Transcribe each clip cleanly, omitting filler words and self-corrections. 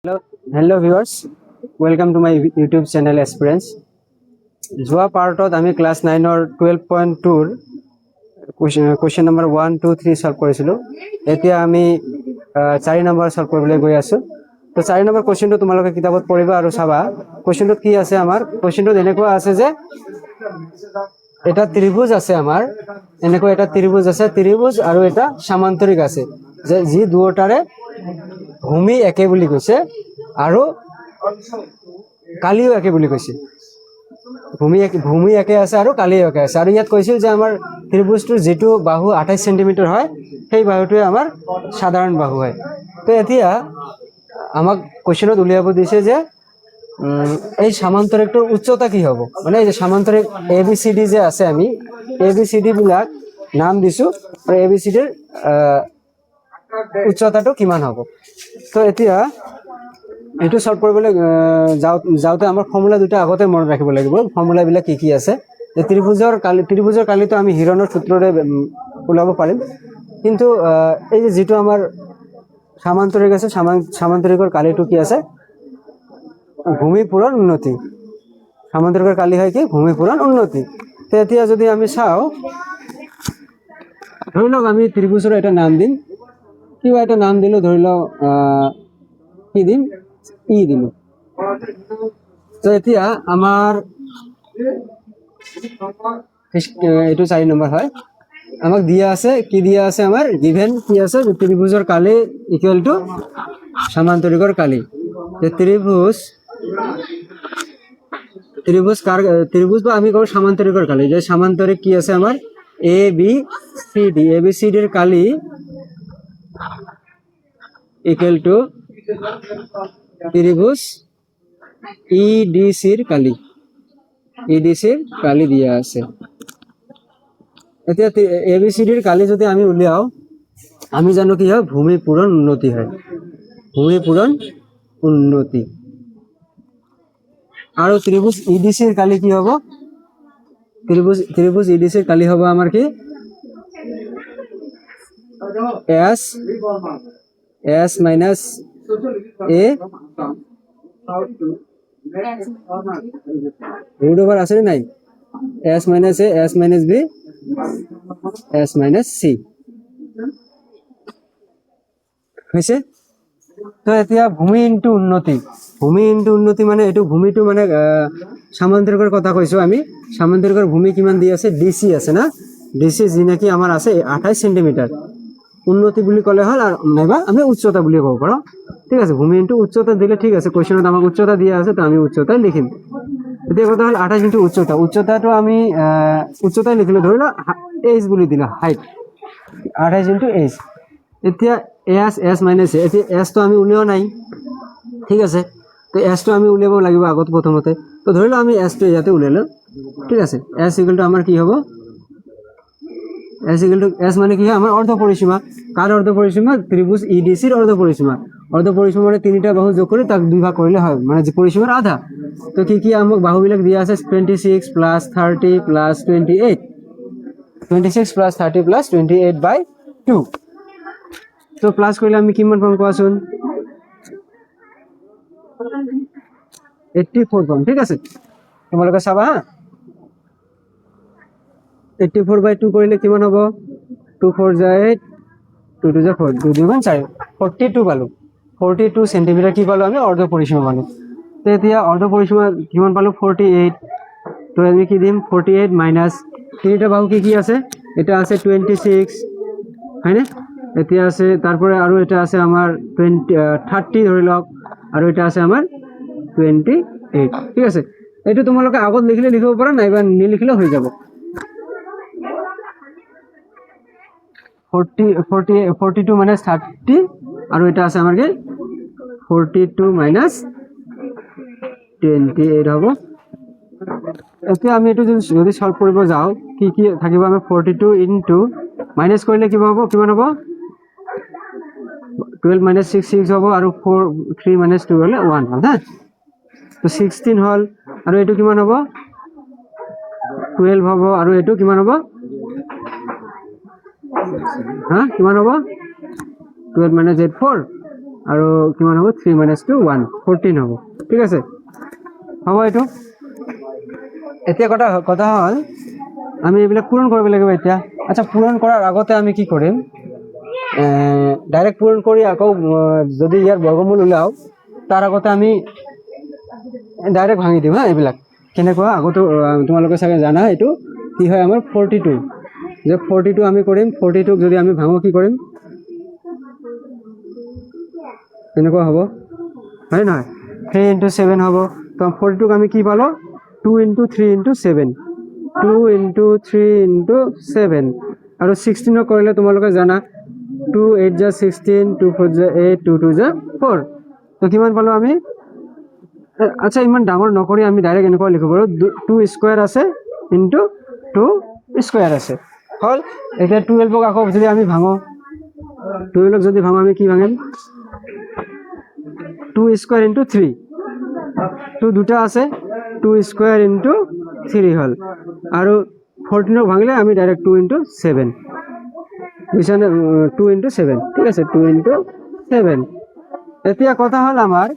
Hello viewers, welcome to my YouTube channel Aspirants. যোৱা পাৰ্টত আমি class 9 ৰ 12.2 ৰ কোৱেশ্চন নম্বৰ 1 2 3 সলভ কৰিছিলো। এতিয়া আমি 4 নম্বৰ সলভ কৰিবলৈ গৈ আছো। তো 4 নম্বৰ কোৱেশ্চনটো তোমালোকে কিতাপত পঢ়িবা আৰু চাবা। কোৱেশ্চনটোত কি আছে আমাৰ? কোৱেশ্চনটোত এনেকুৱা আছে যে এটা ত্ৰিভুজ আছে আমাৰ, এনেকুৱা এটা ত্ৰিভুজ আছে, ত্ৰিভুজ আৰু এটা সমান্তৰিক আছে যে যি দুয়োটাৰে ভূমি একে বুলি কৈছে আৰু কালিও একে বুলি কৈছে। ভূমি একে আছে আৰু কালিও একে আছে। আৰু ইয়াত কৈছিল যে আমাৰ ত্ৰিভুজটোৰ যিটো বাহু 28 সেন্টিমিটাৰ হয় সেই বাহুটোৱে আমাৰ সাধাৰণ বাহু হয়। তো এতিয়া আমাক কোৱেশ্চনত উলিয়াব দিছে যে এই সমান্তৰিকটোৰ উচ্চতা কি হ'ব, মানে এই যে সমান্তৰিক এ বি চি ডি যে আছে, আমি এ বি চি ডি বিলাক নাম দিছো আৰু এ বি চি ডিৰ উচ্চতাটো কিমান হ'ব। তো এতিয়া এইটো সলভ কৰিবলৈ যাওঁতে আমাৰ ফৰ্মুলা দুটা আগতে মনত ৰাখিব লাগিব। ফৰ্মুলাবিলাক কি কি আছে? ত্ৰিভুজৰ কালিটো আমি হিৰণৰ সূত্ৰৰে ওলাব পাৰিম, কিন্তু এই যে যিটো আমাৰ সমান্তৰিক আছে, সমান্তৰিকৰ কালিটো কি আছে? ভূমি পূৰণ উন্নতি। সমান্তৰিকৰ কালি হয় কি? ভূমি পূৰণ উন্নতি। তো এতিয়া যদি আমি চাওঁ, ধৰি লওক আমি ত্ৰিভুজৰ এটা নাম দিম, কিবা এটা নাম দিলো, ধৰি লওক কি দিম? ই দিলো। তো এতিয়া আমাৰ এইটো 4 নম্বৰ হয়। আমাক দিয়া আছে, কি দিয়া আছে? আমাৰ গিভেন কি আছে? ত্ৰিভুজৰ কালি ইকুৱেল টু সমান্তৰিকৰ কালি। ত্ৰিভুজ বা আমি কওঁ সমান্তৰিকৰ কালি, যে সমান্তৰিক কি আছে আমাৰ? A B C D. A B সি ডিৰ কালি ইকুৱেল টু ত্রিভুজ ইডিসির কালি। ইডিসির কালি দিয়া আছে। এতিয়া এবিসিডির কালি যদি আমি উলিয়াও, আমি জানো কি হয়? ভূমি পূরণ উন্নতি হয়। ভূমি পূরণ উন্নতি। আর ত্রিভুজ ইডিসির কালি কি হব? ত্রিভুজ ইডিসির কালি হব আমার কি? এস মাইনাস এ রুট ওভার আছে নাই? এস মাইনাস এ, এস মাইনাস বি, এস মাইনাস সি হয়েছে। তো এতিয়া ভূমি ইনটু উন্নতি। ভূমি ইনটু উন্নতি মানে এইটো ভূমিটো মানে সমান্তৰিকৰ কথা কৈছো আমি। সমান্তৰিকৰ ভূমি কিমান দি আছে? ডিসি আছে না? ডিসি যি নাকি আমাৰ আছে 28 সেন্টিমিটাৰ। উন্নতি বুলি ক'লে হ'ল, আৰু নাইবা আমি উচ্চতা বুলি ক'ব পাৰো। ঠিক আছে, ভূমি ইনটু উচ্চতা দিলে ঠিক আছে। কোৱেশ্চনত আমাক উচ্চতা দিয়া আছে, তো আমি উচ্চতাই লিখিম। এতিয়া কথা হ'ল 28 ইনটু উচ্চতা। উচ্চতাটো আমি উচ্চতাই লিখিলো, ধৰি লওক এইচ বুলি দিলো, হাইট 28 ইনটু এইচ। এতিয়া এস মাইনাস এ, এতিয়া এসটো আমি উলিওৱা নাই, ঠিক আছে। তো এসটো আমি উলিয়াব লাগিব আগত প্ৰথমতে। তো ধৰি লওক আমি এসটো ইয়াতে উলিয়ালো, ঠিক আছে। এস ইকুৱেল টু আমাৰ কি হ'ব? এস ইকুৱেল টু এস মানে কি হয়? আমাৰ অৰ্ধ পৰিসীমা। কাৰ অৰ্ধ পৰিসীমা? ত্ৰিভুজ ইডিসিৰ অৰ্ধ পৰিসীমা। অৰ্ধ পৰিসীমা মানে তিনিটা বাহু যোগ কৰি তাক 2 ভাগ কৰিলে হয়, মানে যে পৰিসীমাৰ আধা। তো কি কি আমাক বাহুবিলাক দিয়া আছে? 26 প্লাস 30 প্লাস 28। 26 plus 30 plus 28/2। তো প্লাস কৰিলে আমি কিমান পাম কোৱাচোন? 84 পাম, ঠিক আছে। তোমালোকে চাবা হা। 84/2 কৰিলে কিমান হ'ব? 2 4 যায় 8, 2 2 যায় 4, 2 2 গুণ 4, 42 পালো। 42 সেন্টিমিটার কি পালো? আমি অর্ধ পরিসীমা পালো। তো এতিয়া অর্ধ পরিসীমা কিমান পালো? 48। তো আমি কি দিম? 48 মাইনাস তিনিটা বাহু কি কি আছে? এটা আছে 26, হয়নে? এতিয়া আছে, তারপরে আৰু এটা আছে আমাৰ 30 ধৰি লওক, আৰু এটা আছে আমাৰ 28, ঠিক আছে। এইটো তোমালোকে আগত লিখিলে লিখিব পাৰা, নাইবা নিলিখিলে হৈ যাব। 42 মাইনাস 30, আৰু এটা আছে আমাৰ কি 42 মাইনাস 28 হ'ব। এতিয়া আমি এইটো যদি সলভ কৰিব যাওঁ, কি কি থাকিব? আমাৰ 42 ইনটু মাইনাস কৰিলে কিবা হ'ব? কিমান হ'ব? 12 মাইনাস 6 6 হ'ব, আৰু 3 মাইনাস 2 হ'লে 1 হ'ল হা। তো 16 হ'ল, আৰু এইটো কিমান হ'ব? 12 হ'ব, আৰু এইটো কিমান হ'ব? হা কিমান হ'ব? 12 মাইনাস 8 4, আৰু কিমান হ'ব 3 - 2 1 14 হ'ব ঠিক আছে হ'ব এইটো এতিয়া কথা হ'ল আমি এইবিলাক পূৰণ কৰিব লাগিব এতিয়া আচ্ছা পূৰণ কৰাৰ আগতে আমি কি কৰিম ডাইৰেক্ট পূৰণ কৰি আকৌ যদি ইয়াৰ বৰ্গমূল উলাও তাৰ আগতে আমি ডাইৰেক্ট ভাঙি দিম হা এইবিলাক কেনেকুৱা আগতে তোমালোকে চাগে জানা এইটো কি হয় আমাৰ 42 যে 42 আমি কৰিম 42 যদি আমি ভাঙো কি কৰিম এনেকুৱা হ'ব হয় নহয় 3 × 7 হ'ব তো 42 আমি কি পালো 2 × 3 × 7 2 × 3 × 7 আৰু 16 কৰিলে তোমালোকে জানা 2 8 * 16 2 4 * 8 2 2 * 4 তো কিমান পালো আমি আচ্ছা ইমান ডাঙৰ নকৰি আমি ডাইৰেক্ট এনেকুৱা লিখিব পাৰো 2 স্কয়াৰ আছে ইনটু 2 স্কয়াৰ আছে হল এতিয়া 12ক আকৌ যদি আমি ভাঙো 12ক যদি ভাঙো আমি কি ভাঙিম 2 স্কয়াৰ ইনটু 3 তো দুটা আছে 2 স্কয়াৰ ইনটু 3 হল আৰু 14ক ভাঙিলে আমি ডাইৰেক্ট 2 × 7 বুঝছানে 2 × 7 ঠিক আছে 2 × 7 এতিয়া কথা হল আমাৰ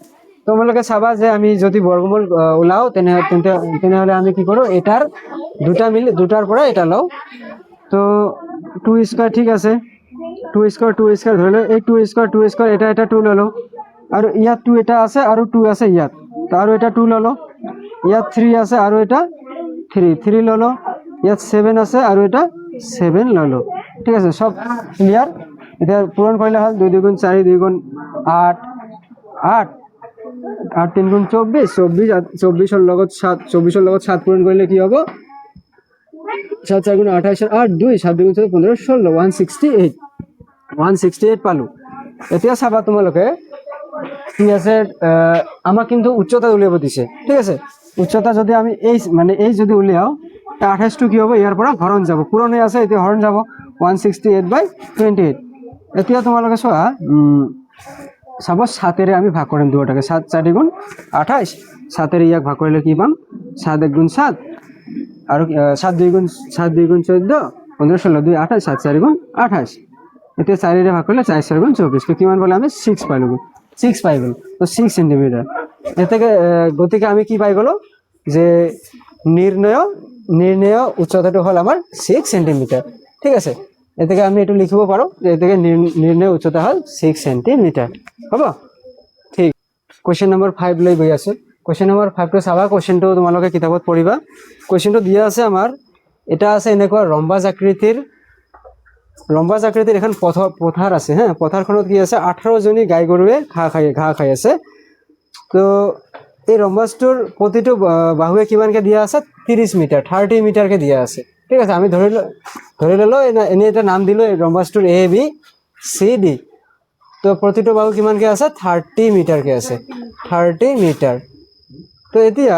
তোমালোকে চাবা যে আমি যদি বৰ্গমূল উলাও তেনেহলে আমি কি কৰব এটাৰ দুটাৰ পৰা এটা লও তো 2 স্কয়াৰ ঠিক আছে 2 স্কয়াৰ ধৰে লও এই 2 স্কয়াৰ এটা 2 ললো আৰু ইয়াত 2 এটা আছে আৰু 2 আছে ইয়াত তো আৰু এটা 2 ললো ইয়াত 3 আছে আৰু এটা 3 ললো ইয়াত 7 আছে আৰু এটা 7 ললো ঠিক আছে সব ক্লিয়াৰ এটা পূৰণ কৰিলে হল 2 2 4 2 8 8 8 3 × 24 24 লগত 7 24 লগত 7 পূরণ করলে কি হবে 7 4 × 28 8 2 7 2 × 15 16 168 পালো এতিয়া চাবা তোমালোকে কি আছে আমাক কিন্তু উচ্চতা উলিয়াব দিছে ঠিক আছে উচ্চতা যদি আমি এই যদি উলিয়াও 28 টো কি হবে ইয়াৰ পৰা হৰণ যাব পূৰণ হৈ আছে এতিয়া হৰণ যাব 168/28 এতিয়া তোমালোকে চোৱা সাপোজ 7 আমি ভাগ কৰিম দুটাকে 7 4 × 28 7 ইয়াক ভাগ কৰিলে কি পাম 7 1 × 7 আৰু 7 2 × 14 15 16 2 28 7 4 × 28 এতিয়া 4 ৰে ভাগ কৰিলে 4 4 × 24 তো কিমান পালে আমি 6 পাইলো 6 পাই গল তো 6 সেন্টিমিটার এতেকে গতিকে আমি কি পাই গলো যে নির্ণয় উচ্চতাটো হল আমার 6 সেন্টিমিটার ঠিক আছে এতেকে আমি এটু লিখিব পাৰো যে এতেকে নিৰ্ণয় উচ্চতা হল 6 সেন্টিমিটাৰ হ'ব ঠিক কোশ্চেন নম্বৰ 5 লৈ গৈ আছে কোশ্চেন নম্বৰ 5 টো চাবা কোশ্চেনটো তোমালোকে কিতাপত পঢ়িবা কোশ্চেনটো দিয়া আছে আমাৰ এটা আছে এনেকুৱা ৰম্বাজ আকৃতিৰ এখন পথাৰ আছে হ্যাঁ পথাৰখনত কি আছে 18 জনী গাই গৰুৱে ঘাঁহ খাই আছে তো এই ৰম্বাজটোৰ প্ৰতিটো বাহুৱে কিমানকে দিয়া আছে 30 মিটাৰ 30 মিটাৰকে দিয়া আছে ঠিক আছে আমি ধৰি ললো এনে এটা নাম দিলো এই ৰম্বাজটোৰ এ বি সি ডি তো প্ৰতিটো বাহু কিমানকে আছে 30 মিটাৰকে আছে 30 মিটাৰ তো এতিয়া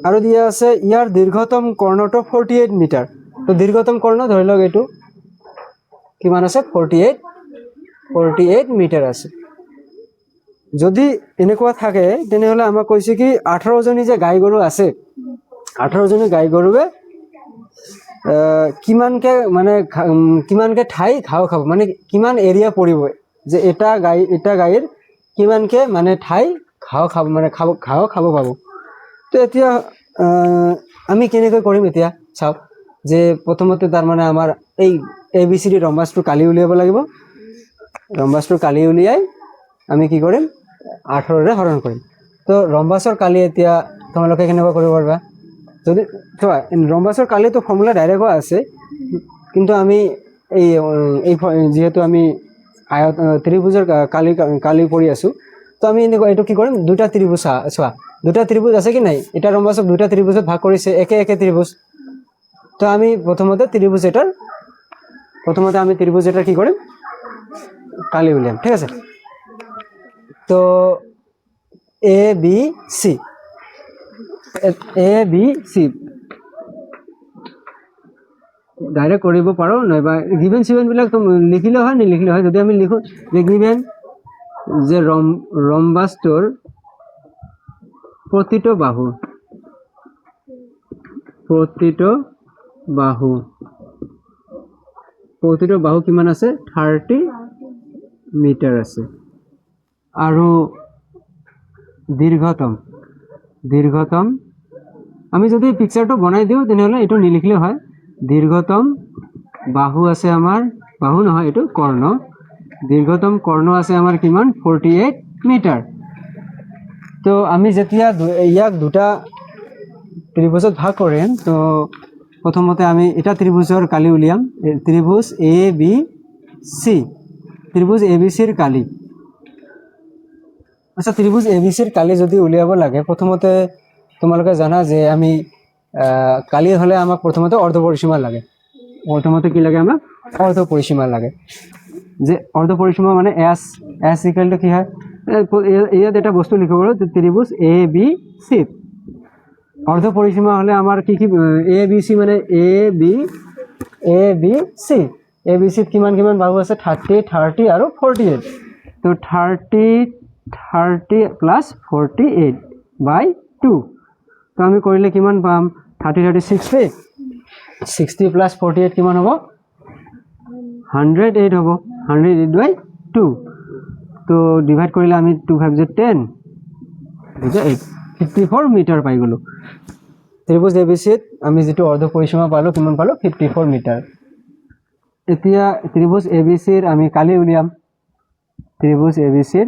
আৰু দিয়া আছে ইয়াৰ দীৰ্ঘতম কৰ্ণটো 48 মিটাৰ তো দীৰ্ঘতম কৰ্ণ ধৰি লওক এইটো কিমান আছে 48 মিটাৰ আছে যদি এনেকুৱা থাকে তেনেহলে আমাক কৈছে কি 18 জনী যে গাই গৰু আছে 18 জনী গাই গৰুৱে কিমানকে ঠাই ঘাঁহ খাব মানে কিমান এৰিয়া পৰিব যে এটা গাইৰ কিমানকে মানে ঠাই ঘাঁহ খাব মানে ঘাঁহ খাব পাব তো এতিয়া আমি কেনেকৈ কৰিম এতিয়া চাও যে প্ৰথমতে তাৰ মানে আমাৰ এই এবিসিডি ৰম্বাসটো কালি উলিয়াব লাগিব ৰম্বাসটো কালি উলিয়াই আমি কি কৰিম 18 ৰে হৰণ কৰিম তো ৰম্বাসৰ কালি এতিয়া তোমালোকে কেনেকৈ কৰিব পাৰিবা যদি চোৱা ৰম্বাসৰ কালিটো ফৰ্মুলা ডাইৰেক্ট আছে কিন্তু আমি এই যেহেতু আমি আয়ত ত্ৰিভুজৰ কালি পঢ়ি আছো তো আমি এটো কি কৰিম দুটা ত্ৰিভুজ চোৱা দুটা ত্ৰিভুজ আছে কি নাই এটা ৰম্বাসক দুটা ত্ৰিভুজত ভাগ কৰিছে একে ত্ৰিভুজ তো আমি প্ৰথমতে আমি ত্ৰিভুজ এটাৰ কি কৰিম কালি উলিয়াম ঠিক আছে তো এ বি সি ডাইৰেক্ট কৰিব পাৰো নয়বা গিভেন সিভেন বিলাক তো লিখিলে হয় নিলিখিলে হয় যদি আমি লিখো যে গিভেন যে ৰম্বাসটোৰ প্ৰতিটো বাহু কিমান আছে 30 মিটাৰ আছে আৰু দীৰ্ঘতম আমি যদি পিকচাৰটো বনাই দিওঁ তেনেহ'লে এইটো নিলিখিলে হয় দীৰ্ঘতম বাহু আছে আমাৰ বাহু নহয় এইটো কৰ্ণ দীৰ্ঘতম কৰ্ণ আছে আমাৰ কিমান 48 মিটাৰ তো আমি যেতিয়া ইয়াক দুটা ত্ৰিভুজত ভাগ কৰিম তো প্ৰথমতে আমি এটা ত্ৰিভুজৰ কালি উলিয়াম ত্ৰিভুজ A B C ত্ৰিভুজ A B চিৰ কালি আচ্ছা ত্ৰিভুজ এ বি চিৰ কালি যদি উলিয়াব লাগে প্ৰথমতে তোমালোকে জানা যে আমি কালি হলে আমাক প্ৰথমতে অৰ্ধ পৰিসীমা লাগে প্ৰথমতে কি লাগে আমাক অৰ্ধ পৰিসীমা লাগে যে অৰ্ধ পৰিসীমা মানে এস ইকুয়াল টু কি হয় ইয়াত এটা বস্তু লিখিব পাৰো ত্ৰিভুজ এ বি চি অৰ্ধ পৰিসীমা হলে আমাৰ কি কি এ বি চি মানে A B C A B চিত কিমান কিমান বাহু আছে 30 30 আৰু 48 তো 30 প্লাস 48 বাই 2 তো আমি কৰিলে কিমান পাম 30 30 60 60 প্লাস 48 কিমান হ'ব 108 হ'ব 108 বাই 2 তো ডিভাইড কৰিলে আমি 2 5 10 54 মিটাৰ পাই গলো ত্ৰিভুজ এবিসিত আমি যেটো অৰ্ধ পৰিসীমা পালো কিমান পালো 54 মিটাৰ এতিয়া ত্ৰিভুজ এবিসিৰ আমি কালি উলিয়াম ত্ৰিভুজ এবিসিৰ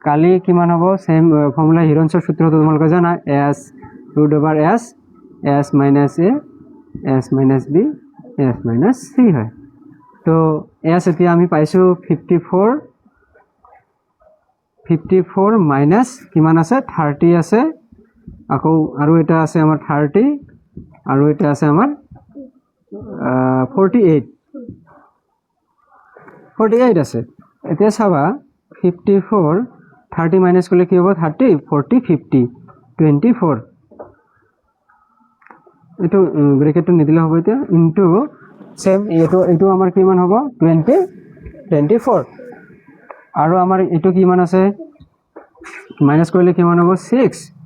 কালি কিমান হ'ব সেম ফৰ্মুলা হিৰনছৰ সূত্ৰটো তোমালোকে জানা s √s s - a s - b s - c হয় তো s এতিয়া আমি পাইছো 54 মাইনাস কিমান আছে 30 আছে আকৌ আৰু এটা আছে আমাৰ 30 আৰু এটা আছে আমাৰ 48 আছে এতিয়া চাবা 54 30 মাইনাস করলে কি হবে 30 40 50 24 এটো ব্র্যাকেটটো নিদিলে হবে এটা ইনটু সেম এটো আমাৰ কিমান হ'ব 24 আৰু আমাৰ এটো কিমান আছে মাইনাস কৰিলে কিমান হ'ব 6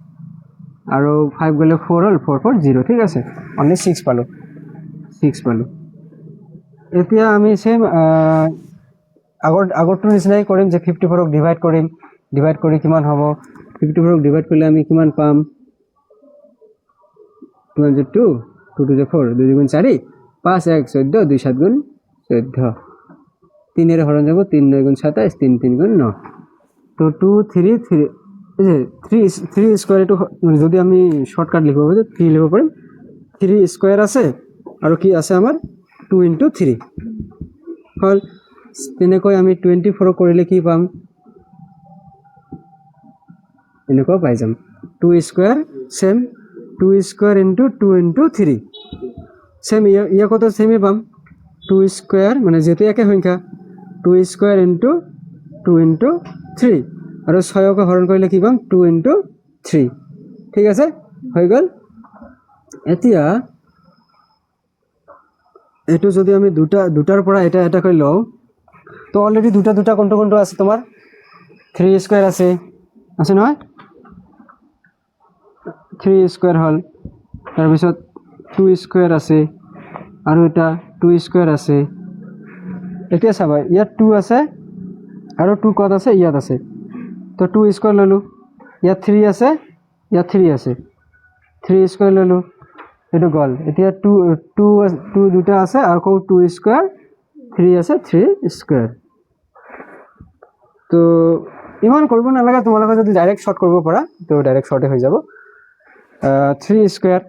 আৰু 5 গলে 4 হল 440 ঠিক আছে অনলি 6 পালো এতিয়া আমি সেম আগৰটো নিচিনাই কৰিম যে 54 ক ডিভাইড কৰি কিমান হ'ব 54 ক ডিভাইড কৰিলে আমি কিমান পাম 2 2 2 4 2 গুণ 4 5 1 14 2 7 গুণ 14 3 এর হরণ যাব 3 9 গুণ 27 3 3 গুণ 9 তো 2 3 3 এই যে 3 স্কয়ার এটো যদি আমি শর্টকাট লিখব হবে 3 লিখব পারিম 3 স্কয়ার আছে আৰু কি আছে আমাৰ 2 * 3 হল তেনেকৈ আমি 24 কৰিলে কি পাম এনেকৈ পাই যাম 2 স্কয়ার সেম 2 স্কয়ার * 2 * 3 সেম ইয়া কত সেমই পাম 2 স্কয়ার মানে যেতে একে সংখ্যা 2 স্কয়ার * 2 * 3 আৰু 6 ক হৰণ কৰিলে কি পাম 2 * 3 ঠিক আছে হৈ গল এতিয়া এটো যদি আমি দুটাৰ পৰা এটা কৈ লও তো অলৰেডি দুটা কোনটো আছে তোমাৰ 3 স্কয়াৰ আছে নহয় 3 স্কয়াৰ হল তাৰ পিছত 2 স্কয়াৰ আছে আৰু এটা 2 স্কয়াৰ আছে এতিয়া চাবা ইয়াত 2 আছে আৰু 2 কত আছে ইয়াত আছে তো 2 স্কয়ার ললো ইয়াত 3 আছে ইয়াত 3 আছে 3 স্কয়ার ললো এটো গল এতিয়া 2 দুটা আছে আৰু কো 2 স্কয়াৰ 3 আছে 3 স্কয়াৰ তো ইমান কৰিব নালাগে তোমালোকে যদি ডাইৰেক্ট শৰ্ট কৰিব পাৰা তো ডাইৰেক্ট শর্টে হৈ যাব 3 স্কয়ার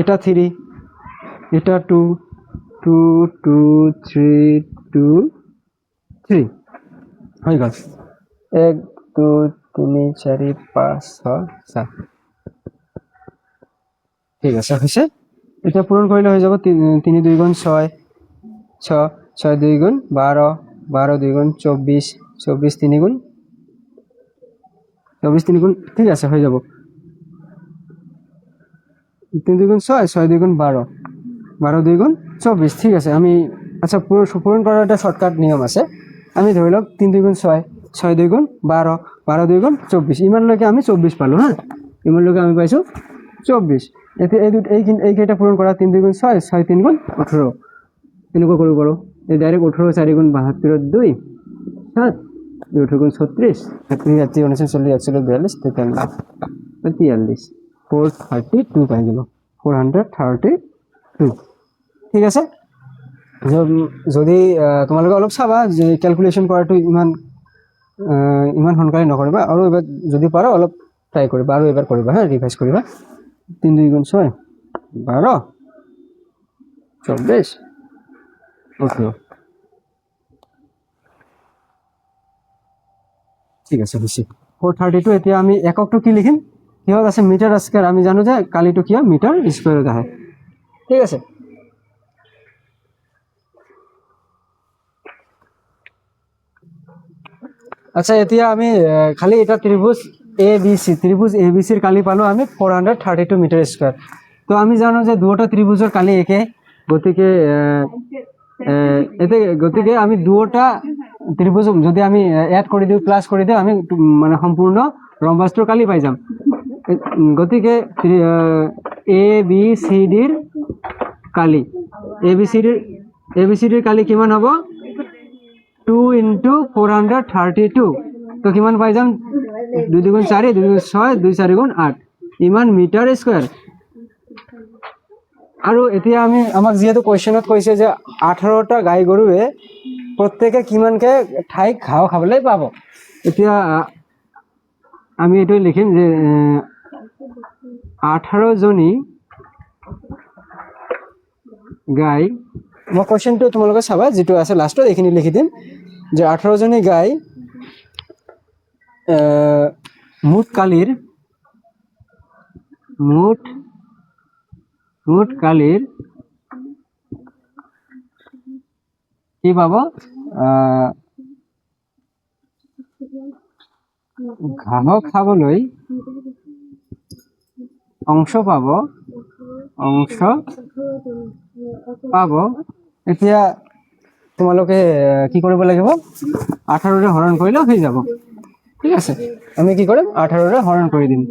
এটা 3 এটা 2 2 2 3 2 3 হৈ গল 1 2 3 4 5 6 7 ঠিক আছে হৈছে এটা পূরণ কৰিলে হৈ যাব 3 2 গুণ 6 6 2 গুণ 12 12 2 গুণ 24 24 3 গুণ 24 3 গুণ ঠিক আছে হৈ যাব 3 2 গুণ 6 6 2 গুণ 12 12 2 গুণ 24 ঠিক আছে আমি আচ্ছা পূরণ করার একটা শর্টকাট নিয়ম আছে আমি ধৰি লওক 3 2 গুণ 6 6 2 গুণ 12 12 2 গুণ 24 ইমান লৈকে আমি 24 পালো হা ইমান লৈকে আমি পাইছো 24 এতিয়া এইকেইটা পূৰণ কৰা 3 2 গুণ 6 6 3 গুণ 18 এনেকুৱা কৰিব পাৰোঁ এই ডাইৰেক্ট 18 4 গুণ 72 2 7 2 18 গুণ 36 31 39 40 41 42 432 পাই গেল 432 ঠিক আছে যদি তোমালোকে অলপ চাবা যে ক্যালকুলেশন কৰাটো ইমান সোনকালে নকৰিবা আৰু এবাৰ যদি পাৰো অলপ ট্ৰাই কৰিবা আৰু এবাৰ কৰিবা হা ৰিভাইজ কৰিবা 3 2 গুণ 6 12 24 18 ঠিক আছে হৈছে 432 এতিয়া আমি এককটো কি লিখিম কিহত আছে মিটাৰ স্কয়াৰ আমি জানো যে কালিটো কি মিটাৰ স্কয়াৰত আহে ঠিক আছে আচ্ছা এতিয়া আমি খালি এটা ত্রিভুজ ABC এর কালি পালো আমি 432 মিটার স্কয়ার তো আমি জানো যে দুটো ত্রিভুজের কালি একে গতিকে আমি দুটো ত্রিভুজ যদি আমি এড করে দিই প্লাস করে দিই আমি মানে সম্পূর্ণ রম্বাসটোর কালি পাই যাম গতিকে ABCD এর কালি ABCD এর কালি কিমান হবে 2 into 432 তো কিমান পাই যাম 2 2 গুণ 4 2 গুণ 6 2 4 গুণ 8 ইমান মিটার স্কয়ার আৰু এতিয়া আমি আমাক যেহেতু কোশ্চেনত কৈছে যে 18টা গাই গৰুৱে প্ৰত্যেকে কিমানকে ঠাই ঘাঁহ খাবলৈ পাব এতিয়া আমি এটো লিখিম যে 18 জনী গাই মই কোশ্চেনটো তোমালোকে চাবা যেটো আছে লাষ্টত এইখিনি লিখি দিম যে 18 জনী গাই মুঠ কালিৰ কি পাব ঘাঁহ খাবলৈ অংশ পাব এতিয়া তোমালোকে কি কৰিব লাগিব 18 ৰে হৰণ কৰিলে হৈ যাব ঠিক আছে আমি কি কৰিম 18 ৰে হৰণ কৰি দিম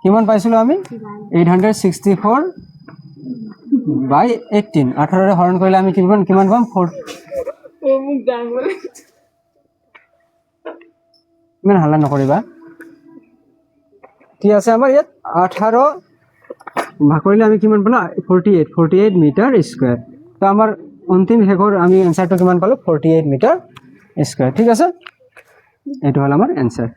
কিমান পাইছিলো আমি 864 by 18 18 ৰে হৰণ কৰিলে আমি কিমান পাম 4 ইমান হাল্লা নকৰিবা কি আছে আমাৰ ইয়াত 18 ভাগ কৰিলে আমি কিমান পালো 48 মিটাৰ স্কয়াৰ তো আমাৰ অন্তিম হেগৰ আমি এনসাৰটো কিমান পালো 48 মিটাৰ স্কয়াৰ ঠিক আছে এটো হল আমাৰ এনসাৰ